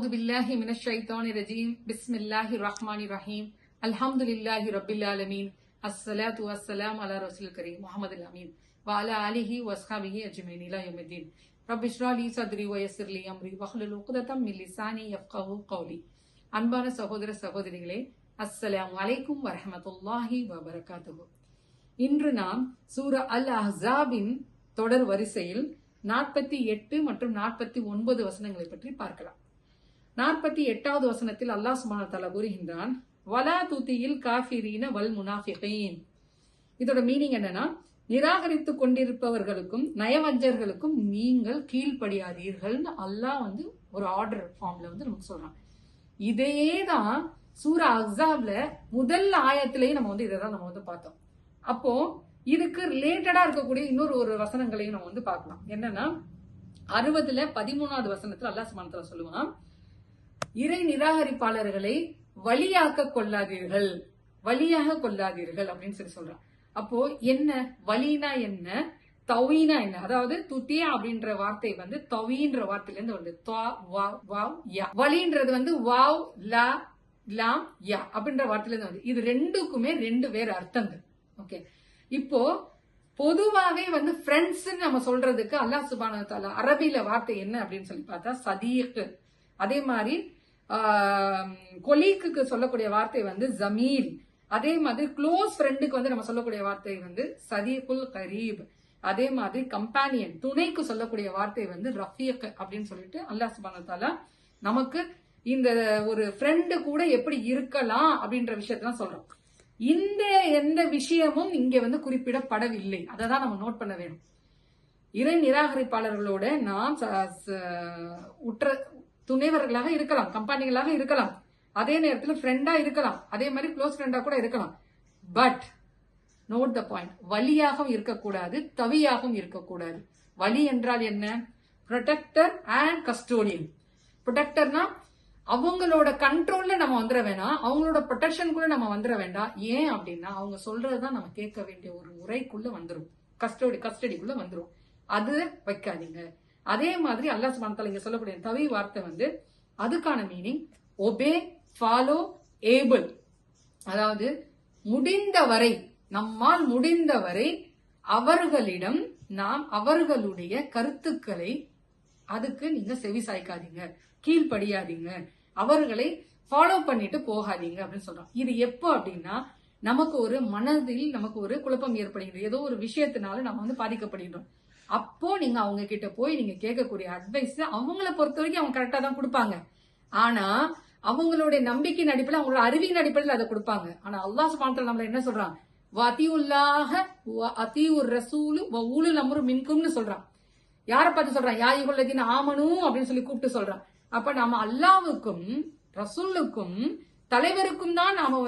أعوذ بالله من الشيطان الرجيم بسم الله الرحمن الرحيم الحمد لله رب العالمين الصلاة والسلام على رسول الكريم محمد الأمين وعلى آله وأصحابه أجمعين إلى يوم الدين رب اشرح لي صدري ويسر لي أمري واحلل عقدة من لساني يفقهوا قولي அன்பான சகோதர சகோதரிகளே, அஸ்ஸலாமு அலைக்கும் வரஹ்மத்துல்லாஹி வபரகாத்துஹு. இன்று நாம் சூரா அல் அஹ்ஸாபின் தொடர் வரிசையில் 48 மற்றும் 49 வசனங்களை பற்றி பார்க்கலாம். 48வது வசனத்தில் அல்லாஹ் சுப்ஹானஹு வ தஆலா கூறுகின்றான், வலா துதியில் காஃபிரீன வல் முனாஃபிகீன். இதோட மீனிங் என்னன்னா, நிராகரித்துக் கொண்டிருப்பவர்களுக்கும் நயவஞ்சர்களுக்கும் நீங்கள் கீழ்ப்படியாதீர்கள். அல்லாஹ் ஒரு ஆர்டர் ஃபார்ம்ல நமக்கு சொல்றான். இதேதான் சூரா அஹ்ஸாப்ல முதல் ஆயத்திலேயே நம்ம இதைதான் நம்ம பார்த்தோம். அப்போ இதுக்கு ரிலேட்டடா இருக்கக்கூடிய இன்னொரு வசனங்களையும் நம்ம பார்க்கலாம். என்னன்னா 60ல 13வது வசனத்துல அல்லாஹ் சுப்ஹானஹு வ தஆலா சொல்லுவான், இறை நிராகரிப்பாளர்களை வலியாக கொள்ளாதீர்கள் அப்படின்னு சொல்றான். அப்போ என்ன வலினா என்ன, தவீனா என்ன? அதாவது துத்தியா அப்படின்ற வார்த்தை தவீன்ற வார்த்தையில இருந்து வருது. வலின்றது வாவ் லா லாம் யா அப்படின்ற வார்த்தையில இருந்து வருது. இது ரெண்டுக்குமே ரெண்டு வேறு அர்த்தங்கள். ஓகே, இப்போ பொதுவாவே ஃப்ரெண்ட்ஸ் நம்ம சொல்றதுக்கு அல்லாஹ் சுப்ஹானஹு வ தஆலா அரபில வார்த்தை என்ன அப்படின்னு சொல்லி பார்த்தா சதீக். அதே மாதிரி கொலீக்கு சொல்லக்கூடிய வார்த்தை ஜமீல். அதே மாதிரி க்ளோஸ் ஃப்ரெண்டுக்கு நம்ம சொல்லக்கூடிய வார்த்தை சதீகுல் கரீப். அதே மாதிரி கம்பானியன் துணைக்கு சொல்லக்கூடிய வார்த்தை ரஃபீக் அப்படின்னு சொல்லிட்டு அல்லாஹ் சுப்ஹானஹு வ தஆலா நமக்கு இந்த ஒரு ஃப்ரெண்டு கூட எப்படி இருக்கலாம் அப்படின்ற விஷயத்தான் சொல்றோம். இந்த எந்த விஷயமும் இங்க குறிப்பிடப்படவில்லை. அதை தான் நம்ம நோட் பண்ண வேணும். இறை நிராகரிப்பாளர்களோட நாம் உற்ற துணைவர்களாக இருக்கலாம், கம்பெனிகளாக இருக்கலாம், அதே நேரத்தில் ஃப்ரெண்டா இருக்கலாம், அதே மாதிரி க்ளோஸ் ஃப்ரெண்டா கூட இருக்கலாம். பட் நோட் த பாயிண்ட், வலியாகவும் இருக்கக்கூடாது, தவியாகவும் இருக்கக்கூடாது. வலி என்றால் என்ன? Protector and custodian. ப்ரொடெக்டர்னா அவங்களோட கண்ட்ரோல்ல நம்ம வந்துட வேணாம், அவங்களோட ப்ரொடெக்ஷனுக்குள்ள நம்ம வந்துட வேண்டாம். ஏன் அப்படின்னா அவங்க சொல்றதுதான் நம்ம கேட்க வேண்டிய ஒரு முறைக்குள்ள வந்துடும், கஸ்டடிக்குள்ள வந்துடும். அது வைக்காதீங்க. அதே மாதிரி அல்லாஹ் சுப்ஹானஹு வ தஆலா இங்க சொல்லக்கூடிய தவி வார்த்தை அதுக்கான மீனிங் ஒபே, ஃபாலோ, ஏபிள். அதாவது முடிந்தவரை, நம்மால் முடிந்தவரை அவர்களிடம் நாம் அவர்களுடைய கருத்துக்களை அதுக்கு நீங்க செவி சாய்க்காதீங்க, கீழ்படியாதீங்க, அவர்களை ஃபாலோ பண்ணிட்டு போகாதீங்க அப்படின்னு சொல்றோம். இது எப்போ அப்படின்னா நமக்கு ஒரு மனதில் நமக்கு ஒரு குழப்பம் ஏற்படுகிறது, ஏதோ ஒரு விஷயத்தினால நம்ம பாதிக்கப்படுகின்றோம். அப்போ நீங்க அவங்க கிட்ட போய் நீங்க கேட்கக்கூடிய அட்வைஸ் அவங்கள பொறுத்த வரைக்கும் அவங்க கரெக்டா தான் கொடுப்பாங்க. ஆனா அவங்களுடைய நம்பிக்கையின் அடிப்படையில், அவங்களோட அறிவின் அடிப்படையில் அதை கொடுப்பாங்க. ஆனா அல்லாஹ் சுப்ஹானஹு வ தஆலா நம்மள என்ன சொல்றான்? வஅதியுல்லாஹ வ அத்தியுர் ரசூல் வ உலுல் அம்ரு மின்கும்னு சொல்றான். யாரை பார்த்து சொல்றான்? யா அய்யுஹல்லதீன ஆமனூ அப்படின்னு சொல்லி கூப்பிட்டு சொல்றான். அப்ப நாம அல்லாஹ்வுக்கும் ரசூலுக்கும் தலைவருக்கும் தான் நாம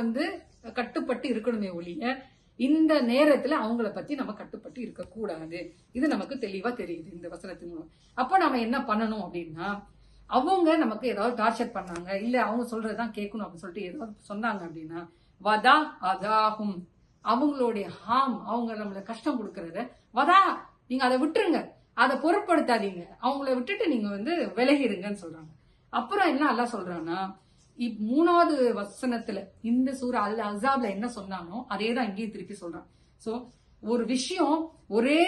கட்டுப்பட்டு இருக்கணுமே ஒழிய இந்த நேரத்துல அவங்கள பத்தி நம்ம கட்டுப்பட்டு இருக்க கூடாது. இது நமக்கு தெளிவா தெரியுது இந்த வசனத்தின் மூலம். அப்ப நாம என்ன பண்ணணும் அப்படின்னா, அவங்க நமக்கு ஏதாவது டார்ச்சர் பண்ணாங்க, இல்ல அவங்க சொல்றதுதான் கேட்கணும் அப்படின்னு சொல்லிட்டு ஏதாவது சொன்னாங்க அப்படின்னா வதா அதாகும், அவங்களுடைய ஹார்ம், அவங்க நம்மள கஷ்டம் கொடுக்கறத வதா நீங்க அதை விட்டுருங்க, அதை பொருட்படுத்தாதீங்க, அவங்கள விட்டுட்டு நீங்க விலகிடுங்கன்னு சொல்றாங்க. அப்புறம் என்ன அல்லாஹ் சொல்றான்னா, 3வது வசனத்துல இந்த சூரா அல் அஹ்ஸாப்ல என்ன சொன்னானோ அதே தான் இங்கேயும் திருப்பி சொல்றான். சோ ஒரு விஷயம் ஒரே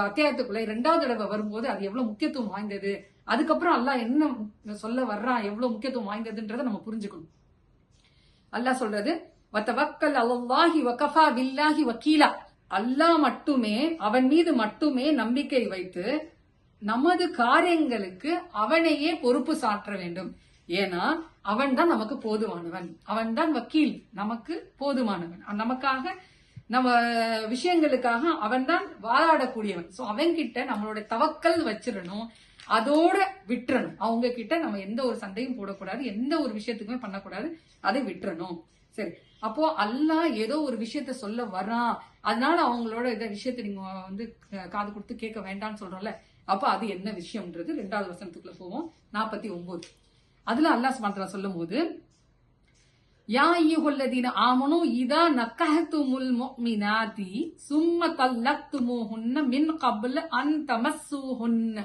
அத்தியாயத்துக்குள்ள 2வது தடவை வரும்போது அது எவ்வளவு முக்கியத்துவம் வாய்ந்தது, அதுக்கப்புறம் அல்லாஹ் என்ன சொல்ல வர்றான், எவ்வளவு முக்கியத்துவம் வாய்ந்ததுன்றதை நம்ம புரிஞ்சுக்கணும். அல்லாஹ் சொல்றது வதவக்கல் அலல்லாஹி வகஃபா பில்லாஹி வக்கீலா. அல்லாஹ் மட்டுமே, அவன் மீது மட்டுமே நம்பிக்கை வைத்து நமது காரியங்களுக்கு அவனையே பொறுப்பு சாற்ற வேண்டும். ஏன்னா அவன் தான் நமக்கு போதுமானவன், அவன் தான் வக்கீல், நமக்கு போதுமானவன், நமக்காக நம்ம விஷயங்களுக்காக அவன் தான் வாதாடக்கூடியவன். சோ அவன் கிட்ட நம்மளோட தவக்கல் வச்சிடணும், அதோட விட்டுறணும். அவங்க கிட்ட நம்ம எந்த ஒரு சண்டையும் போடக்கூடாது, எந்த ஒரு விஷயத்துக்குமே பண்ணக்கூடாது, அதை விட்டுறணும். சரி, அப்போ அல்லாஹ் ஏதோ ஒரு விஷயத்த சொல்ல வர்றான், அதனால அவங்களோட இந்த விஷயத்த நீங்க காது கொடுத்து கேட்க வேண்டாம்னு சொல்றோம்ல, அப்ப அது என்ன விஷயம்ன்றது 2வது வசனத்துக்குள்ள போவோம். 49 அதுல அல்லாஹ் சுப்ஹானஹு வ தஆலா சொல்லும் போது, யா அய்யுஹல்லதீன ஆமனூ இதா நக்கஹ்துமுல் முஃமினாதி சும்ம தல்லக்துமுஹுன்ன மின் கப்ல அன் தமஸ்ஸூஹுன்ன.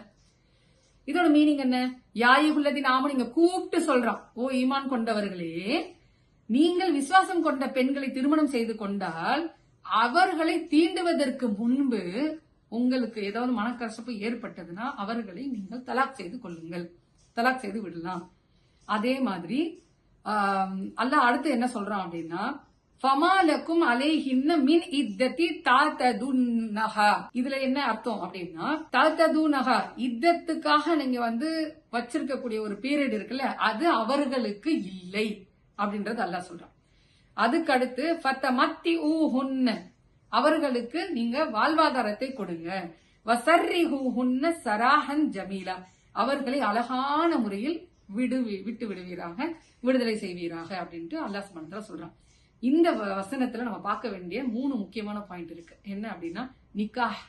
இதோட மீனிங் என்ன? யாயுகுல்லதின் ஆமன் நீங்க கூப்பிட்டு சொல்றான், ஓ ஈமான் கொண்டவர்களே, நீங்கள் விசுவாசம் கொண்ட பெண்களை திருமணம் செய்து கொண்டால் அவர்களை தீண்டுவதற்கு முன்பு உங்களுக்கு ஏதாவது மனக்கசப்பு ஏற்பட்டதுன்னா அவர்களை நீங்கள் தலாக் செய்து கொள்ளுங்கள், தலாக் செய்து விடலாம். அதே மாதிரி அல்லாஹ் அடுத்து என்ன சொல்றான் அப்படின்னா, ஃபமாலக்கும் அலைஹின்ன மின் இத்தத்தி தஅததுன்னஹா. இதுல என்ன அர்த்தம் அப்படின்னா, தஅததுன்னஹா இத்தத்துக்காக நீங்க வச்சிருக்கக்கூடிய ஒரு பீரியட் இருக்குல்ல, அது அவர்களுக்கு இல்லை அப்படின்றது அல்லாஹ் சொல்றான். அதுக்கு அடுத்து ஃபதமத்திஊஹுன்ன அவர்களுக்கு நீங்க வாழ்வாதாரத்தை கொடுங்க, வஸர்ரிஹூஹுன்ன சராஹன் ஜமீலா அவர்களை அழகான முறையில் விட்டு விடுவீராக, விடுதலை செய்வீராக அப்படின்ட்டு அல்லாஹ் சுப்ஹானஹு வ தஆலா சொல்றான். இந்த வசனத்துல நம்ம பார்க்க வேண்டிய 3 முக்கியமான பாயிண்ட் இருக்கு. என்ன அப்படின்னா, நிக்காஹ்.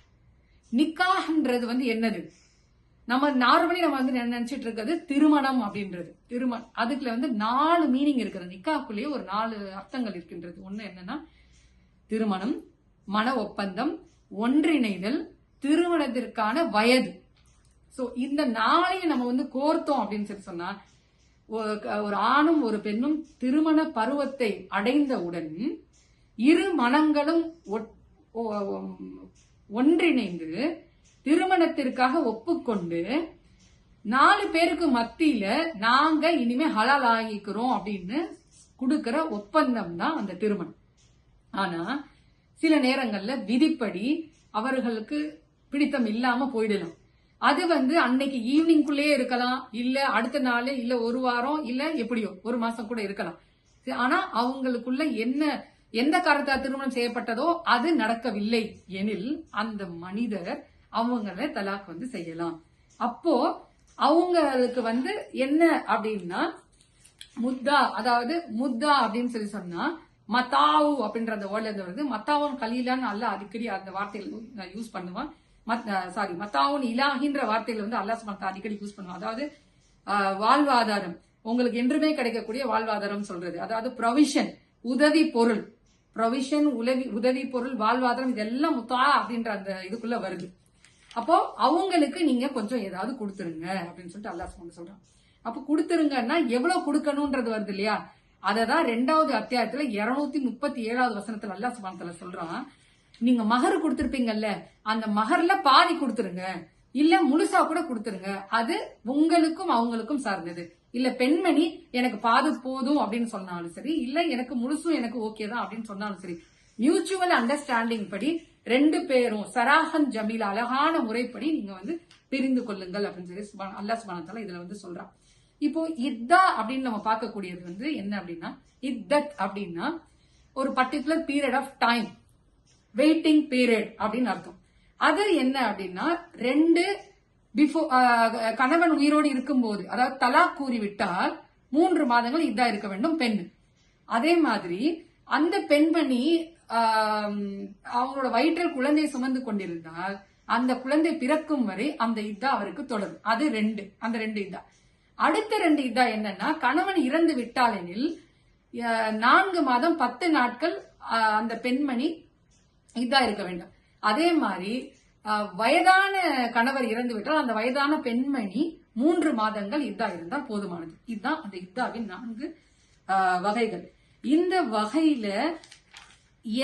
நிக்காஹ்ன்றது என்னது? நம்ம நார்மலி நம்ம நினைச்சிட்டு இருக்கிறது திருமணம் அப்படின்றது. திருமணம் அதுக்குள்ள 4 மீனிங் இருக்கிறது. நிக்காஹ்க்குள்ளேயே ஒரு 4 அர்த்தங்கள் இருக்கின்றது. ஒண்ணு என்னன்னா, திருமணம், மன ஒப்பந்தம், ஒன்றிணைதல், திருமணத்திற்கான வயது. சோ இந்த 4ஐயும் நம்ம கோர்த்தோம் அப்படின்னு சொன்னா, ஒரு ஆணும் ஒரு பெண்ணும் திருமண பருவத்தை அடைந்தவுடன் இரு மனங்களும் ஒன்றிணைந்து திருமணத்திற்காக ஒப்புக்கொண்டு 4 பேருக்கு மத்தியில நாங்க இனிமே ஹலால் ஆகிக்கிறோம் அப்படின்னு கொடுக்கிற ஒப்பந்தம் தான் அந்த திருமணம். ஆனா சில நேரங்கள்ல விதிப்படி அவர்களுக்கு பிடித்தம் இல்லாம போயிடலாம். அது அன்னைக்கு ஈவினிங்குள்ளே இருக்கலாம், இல்ல அடுத்த நாள், இல்ல ஒரு வாரம், இல்ல எப்படியோ ஒரு மாசம் கூட இருக்கலாம். ஆனா அவங்களுக்குள்ள எந்த காரணத்தால் திருமணம் செய்யப்பட்டதோ அது நடக்கவில்லை எனில் அந்த மனிதர் அவங்கள தலாக் செய்யலாம். அப்போ அவங்களுக்கு என்ன அப்படின்னா, முத்தா, அதாவது முத்தா அப்படின்னு சொன்னா மத்தாவு அப்படின்ற அந்த வேர்ட்ல இருந்து வருது. மத்தாவும் கலீலான்னு அல்ல அடிக்கடி அந்த வார்த்தையில யூஸ் பண்ணுவான். மத்தாவுன் இலாஹின்ற வார்த்தையில அல்லாஹ் சுப்ஹானஹு அடிக்கடி யூஸ் பண்ணுவான். அதாவது வாழ்வாதாரம், உங்களுக்கு என்றுமே கிடைக்கக்கூடிய வாழ்வாதாரம் சொல்றது. அதாவது ப்ரொவிஷன், உதவி பொருள், ப்ரொவிஷன், உதவி பொருள், வாழ்வாதாரம், இதெல்லாம் முத்தா அப்படின்ற அந்த இதுக்குள்ள வருது. அப்போ அவங்களுக்கு நீங்க கொஞ்சம் ஏதாவது கொடுத்துருங்க அப்படின்னு சொல்லிட்டு அல்லாஹ் சுப்ஹானஹு சொல்றான். அப்ப கொடுத்துருங்கன்னா எவ்வளவு கொடுக்கணும்ன்றது வருது இல்லையா? அததான் 2வது அத்தியாயத்துல 237வது வசனத்துல அல்லாஹ் சுப்ஹானஹு வ தஆலா சொல்றான். நீங்க மகர் கொடுத்திருப்பீங்கல்ல, அந்த மகர்ல பாதி கொடுத்துருங்க, இல்ல முழுசா கூட கொடுத்துருங்க, அது உங்களுக்கும் அவங்களுக்கும் சார்ந்தது. இல்ல பெண்மணி எனக்கு பாது போதும் அப்படின்னு சொன்னாலும் சரி, இல்ல எனக்கு முழுசும் எனக்கு ஓகே தான் அப்படின்னு சொன்னாலும் சரி, மியூச்சுவல் அண்டர்ஸ்டாண்டிங் படி 2 பேரும் சராஹன் ஜமீல் அழகான முறைப்படி நீங்க பிரிந்து கொள்ளுங்கள் அப்படின்னு சொல்லி அல்லாஹ் சுப்ஹானஹு வ தஆலா இதுல சொல்றான். இப்போ இத்தா அப்படின்னு நம்ம பார்க்கக்கூடியது என்ன அப்படின்னா, இத்தத் அப்படின்னா ஒரு particular period of time, waiting period அப்படின்னு அர்த்தம். அது என்ன அப்படின்னா, 2 கணவன் உயிரோடு இருக்கும்போது, அதாவது தலாக் கூறிவிட்டால் 3 மாதங்கள் இதா இருக்க வேண்டும் பெண். அதே மாதிரி அந்த பெண்மணி அவங்களோட வயிற்றில் குழந்தை சுமந்து கொண்டிருந்தால் அந்த குழந்தை பிறக்கும் வரை அந்த இதா அவருக்கு தொடரும். அது அந்த 2 இதா. அடுத்த 2 இதா என்னன்னா, கணவன் இறந்து விட்டால் எனில் 4 மாதம் 10 நாட்கள் அந்த பெண்மணி இதா இருக்க வேண்டும். அதே மாதிரி வயதான கணவர் இறந்து விட்டால் அந்த வயதான பெண்மணி 3 மாதங்கள் இதா இருந்தால் போதுமானது. இதுதான் அந்த இத்தாவின் 4 வகைகள். இந்த வகையில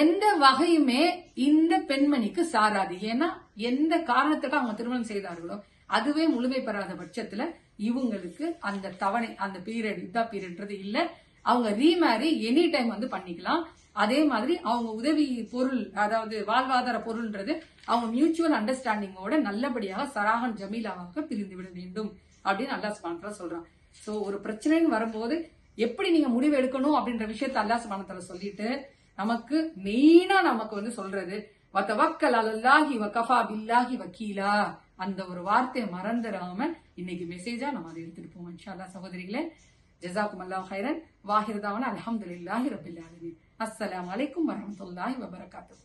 எந்த வகையுமே இந்த பெண்மணிக்கு சாராது. ஏன்னா எந்த காரணத்துக்கு அவங்க திருமணம் செய்தார்களோ அதுவே முழுமை பெறாத பட்சத்துல இவங்களுக்கு அந்த தவணை, அந்த பீரியட், இதா பீரியட்ன்றது இல்ல. அவங்க ரீமேரி எனி டைம் பண்ணிக்கலாம். அதே மாதிரி அவங்க உதவி பொருள், அதாவது வாழ்வாதார பொருள்ன்றது அவங்க மியூச்சுவல் அண்டர்ஸ்டாண்டிங்கோட நல்லபடியாக சராஹன் ஜமீலாவாக பிரிந்து விட வேண்டும் அப்படின்னு அல்லாஹ் சுப்ஹானஹு வ தஆலா சொல்றான். சோ ஒரு பிரச்சனைன்னு வரும்போது எப்படி நீங்க முடிவு எடுக்கணும் அப்படின்ற விஷயத்த அல்லாஹ் சுப்ஹானஹு வ தஆலா சொல்லிட்டு நமக்கு மெயினா நமக்கு சொல்றது வதவக்கல் அலல்லாஹி வகஃபா பில்லாஹி வக்கீலா, அந்த ஒரு வார்த்தையை மறந்துடாம இன்னைக்கு மெசேஜா நம்ம அதை எடுத்துட்டு போவோம் இன்ஷா அல்லாஹ். சகோதரிகளே, ஜஸாக்குமுல்லாஹு கைரன். வாஹிர் தாவானா அல்ஹம்துலில்லாஹி ரப்பில் ஆலமீன். அஸ்ஸலாமு அலைக்கும் வரஹ்மத்துல்லாஹி வபரகாத்துஹு.